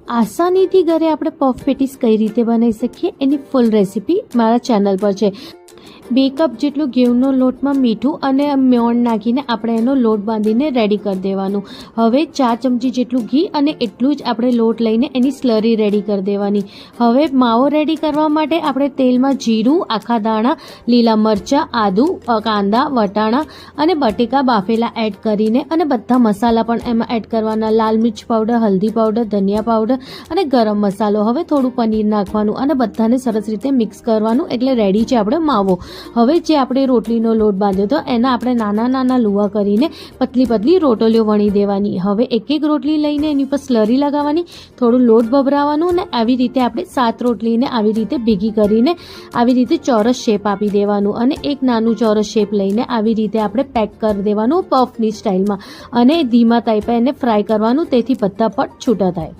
આસાનીથી ઘરે આપણે પફ પેટીસ કઈ રીતે બનાવી શકીએ એની ફૂલ રેસીપી મારા ચેનલ પર છે। 2 કપ જેટલું ઘઉંનો લોટમાં મીઠું અને મોણ નાખીને આપણે એનો લોટ બાંધીને રેડી કરી દેવાનું। હવે 4 ચમચી જેટલું ઘી અને એટલું જ આપણે લોટ લઈને એની સ્લરી રેડી કરી દેવાની। હવે માવો રેડી કરવા માટે આપણે તેલમાં જીરું, આખા દાણા, લીલા મરચાં, આદુ, કાંદા, વટાણા અને બટેકા બાફેલા એડ કરીને અને બધા મસાલા પણ એમાં એડ કરવાના। લાલ મિર્ચ પાવડર, હલ્દી પાવડર, ધનિયા પાવડર અને ગરમ મસાલો। હવે થોડું પનીર નાખવાનું અને બધાને સરસ રીતે મિક્સ કરવાનું, એટલે રેડી છે આપણે માવો। હવે જે આપણે રોટલીનો લોટ બાંધ્યો હતો એના આપણે નાના નાના લુવા કરીને પતલી પતલી રોટલીઓ વણી દેવાની। હવે એક એક રોટલી લઈને એની ઉપર સ્લરી લગાવવાની, થોડું લોટ ભભરાવાનું અને આવી રીતે આપણે 7 રોટલીને આવી રીતે ભેગી કરીને આવી રીતે ચોરસ શેપ આપી દેવાનું અને એક નાનું ચોરસ શેપ લઈને આવી રીતે આપણે પેક કરી દેવાનું પફની સ્ટાઇલમાં અને ધીમા તાપે એને ફ્રાય કરવાનું, તેથી બધા પણ છૂટા થાય।